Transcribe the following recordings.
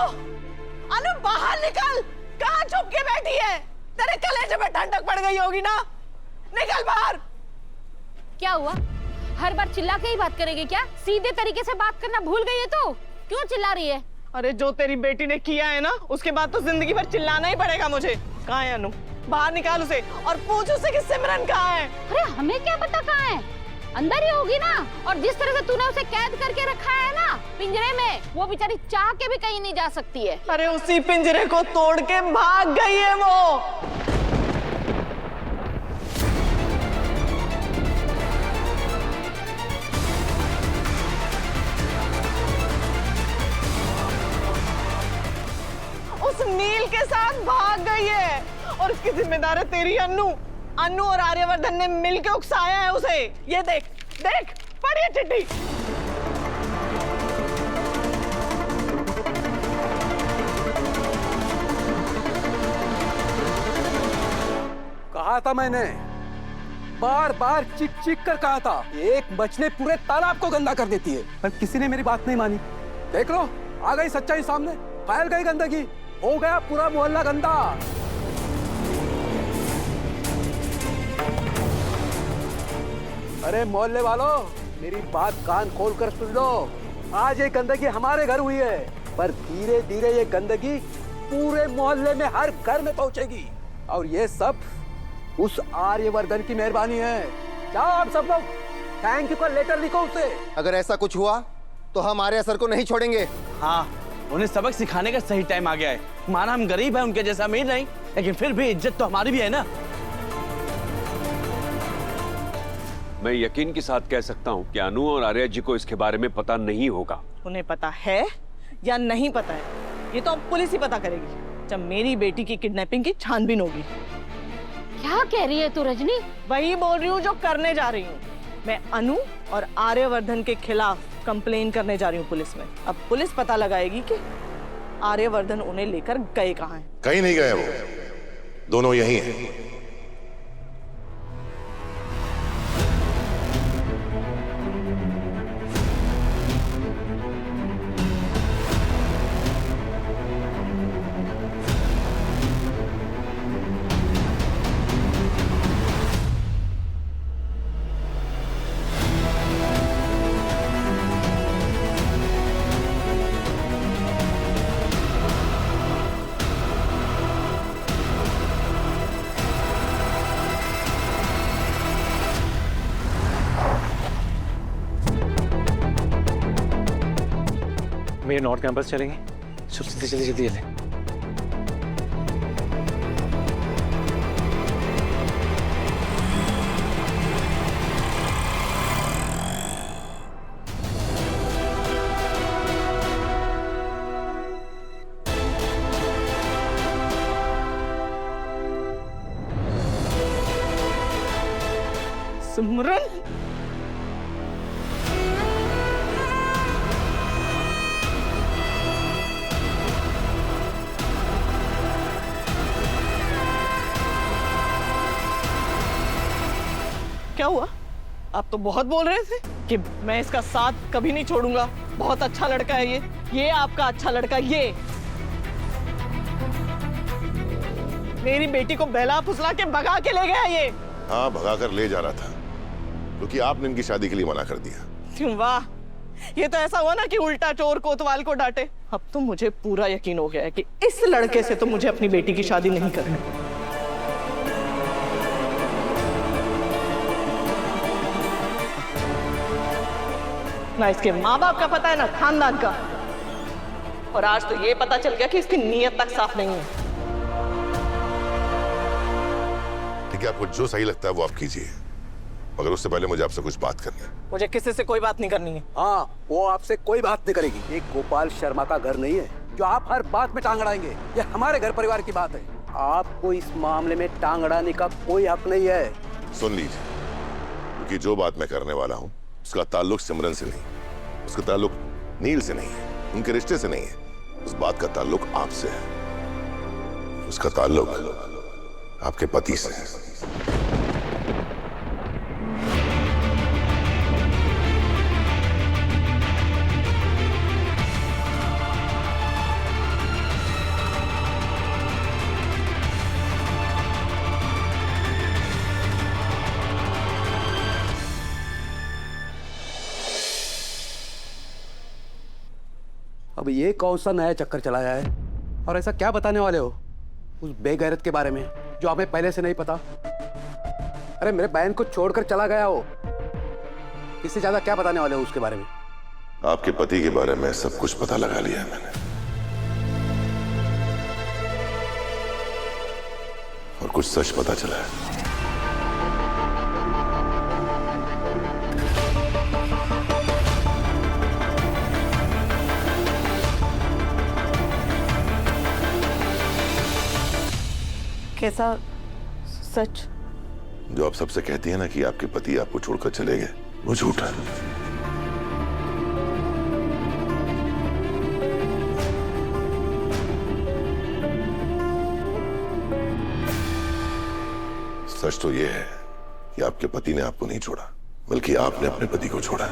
अनु बाहर निकल, कहाँ छुप के बैठी है? तेरे कलेजे में ठंडक पड़ गई होगी ना, निकल बाहर। क्या हुआ, हर बार चिल्ला के ही बात करेगी क्या? सीधे तरीके से बात करना भूल गई है तो क्यों चिल्ला रही है? अरे जो तेरी बेटी ने किया है ना, उसके बाद तो जिंदगी भर चिल्लाना ही पड़ेगा मुझे। कहाँ है अनु? बाहर निकाल उसे और पूछ उसे कि सिमरन कहाँ है। अरे हमें क्या पता कहाँ है, अंदर ही होगी ना। और जिस तरह से तूने उसे कैद करके रखा है ना पिंजरे में, वो बेचारी चाह के भी कहीं नहीं जा सकती है। अरे उसी पिंजरे को तोड़ के भाग गई है वो। उस नील के साथ भाग गई है और इसकी जिम्मेदार है तेरी अनु। अनु और आर्यवर्धन ने मिलकर उकसाया है उसे। ये देख देख, पढ़िए चिट्ठी। कहा था मैंने, बार बार चिक चिक कर कहा था, एक बचने पूरे तालाब को गंदा कर देती है, पर किसी ने मेरी बात नहीं मानी। देख लो, आ गई सच्चाई सामने, फैल गई गंदगी, हो गया पूरा मोहल्ला गंदा। अरे मोहल्ले वालों, मेरी बात कान खोल कर सुन लो। आज ये गंदगी हमारे घर हुई है, पर धीरे धीरे ये गंदगी पूरे मोहल्ले में हर घर में पहुंचेगी, और ये सब उस आर्यवर्धन की मेहरबानी है। जाओ आप सब लोग थैंक यू का लेटर लिखो उसे। अगर ऐसा कुछ हुआ तो हम आर्य सर को नहीं छोड़ेंगे। हाँ, उन्हें सबक सिखाने का सही टाइम आ गया है। माना हम गरीब हैं, उनके जैसा अमीर नहीं, लेकिन फिर भी इज्जत तो हमारी भी है ना। मैं यकीन के साथ कह सकता हूँ कि अनु और आर्या जी को इसके बारे में पता नहीं होगा। उन्हें पता है या नहीं पता है, ये तो अब पुलिस ही पता करेगी जब मेरी बेटी की किडनैपिंग की छानबीन होगी। क्या कह रही है तू रजनी? वही बोल रही हूँ जो करने जा रही हूँ। मैं अनु और आर्यवर्धन के खिलाफ कंप्लेन करने जा रही हूँ पुलिस में। अब पुलिस पता लगाएगी कि आर्यवर्धन उन्हें लेकर गए कहाँ हैं। कहीं नहीं गए वो, दोनों यहीं हैं। मेरे नॉर्थ कैंपस चलेंगे, जल्दी जल्दी जल्दी जल्दी। सिमरन, क्या हुआ? आप तो बहुत बोल रहे थे कि मैं इसका साथ कभी नहीं छोड़ूंगा, बहुत अच्छा लड़का है ये आपका अच्छा लड़का। ये मेरी बेटी को बहला फुसला के भगा के ले गया ये। हाँ, भगा कर ले जा रहा था क्योंकि आपने इनकी शादी के लिए मना कर दिया। क्यों? वाह, ये तो ऐसा हुआ ना कि उल्टा चोर कोतवाल को डांटे। अब तो मुझे पूरा यकीन हो गया है कि इस लड़के से तो मुझे अपनी बेटी की शादी नहीं करनी। ना इसके माँ बाप का पता है ना खानदान का, और आज तो ये पता चल गया कि इसकी नीयत तक साफ नहीं है। ठीक है, आपको जो सही लगता है वो आप कीजिए, मगर उससे पहले मुझे आपसे कुछ बात करनी है। मुझे किसी से कोई बात नहीं करनी है। हाँ, वो आपसे कोई बात नहीं करेगी। ये गोपाल शर्मा का घर नहीं है जो आप हर बात में टांग अड़ाएंगे। ये हमारे घर परिवार की बात है, आपको इस मामले में टांग अड़ाने का कोई हक नहीं है। सुन लीजिए, क्योंकि जो बात मैं करने वाला हूँ उसका ताल्लुक सिमरन से नहीं, उसका ताल्लुक नील से नहीं है, उनके रिश्ते से नहीं है। उस बात का ताल्लुक आपसे है, उसका ताल्लुक आपके पति से है। अब ये कौन सा नया चक्कर चलाया है? और ऐसा क्या बताने वाले हो उस बेगैरत के बारे में जो हमें पहले से नहीं पता? अरे मेरे बहन को छोड़कर चला गया हो, इससे ज्यादा क्या बताने वाले हो उसके बारे में? आपके पति के बारे में सब कुछ पता लगा लिया है मैंने, और कुछ सच पता चला है। कैसा सच? जो आप सबसे कहती है ना कि आपके पति आपको छोड़कर चले गए, वो झूठा है। सच तो ये है कि आपके पति ने आपको नहीं छोड़ा, बल्कि आपने अपने पति को छोड़ा।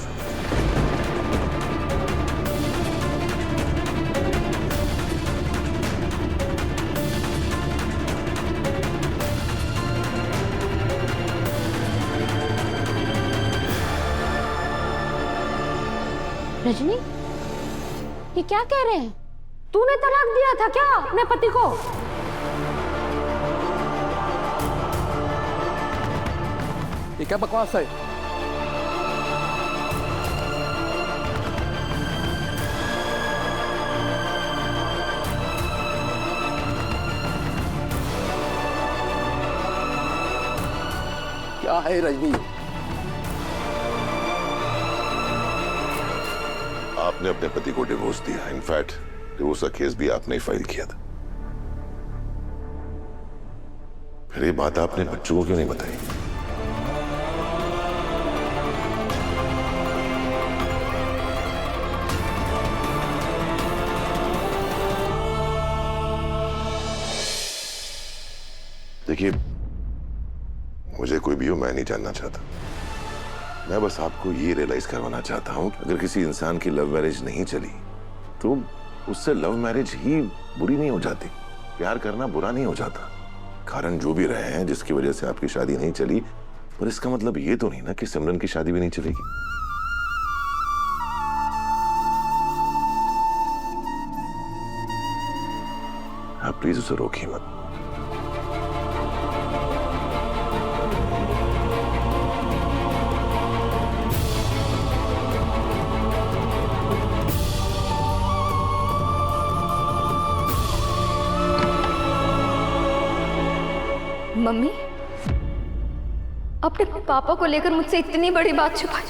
रजनी, ये क्या कह रहे हैं? तूने तलाक दिया था क्या अपने पति को? ये क्या बकवास है? क्या है रजनी? आपने अपने पति को डिवोर्स दिया। इनफैक्ट डिवोर्स का केस भी आपने ही फाइल किया था। फिर ये बात आपने बच्चों को क्यों नहीं बताई? देखिए, मुझे कोई भी हो, मैं नहीं जानना चाहता। मैं बस आपको ये रियलाइज करवाना चाहता हूं कि अगर किसी इंसान की लव मैरिज नहीं चली तो उससे लव मैरिज ही बुरी नहीं हो जाती। प्यार करना बुरा नहीं हो जाता। कारण जो भी रहे हैं जिसकी वजह से आपकी शादी नहीं चली, पर इसका मतलब ये तो नहीं ना कि सिमरन की शादी भी नहीं चलेगी। आप प्लीज उसे रोकिए मत। मम्मी, अपने पापा को लेकर मुझसे इतनी बड़ी बात छुपाई।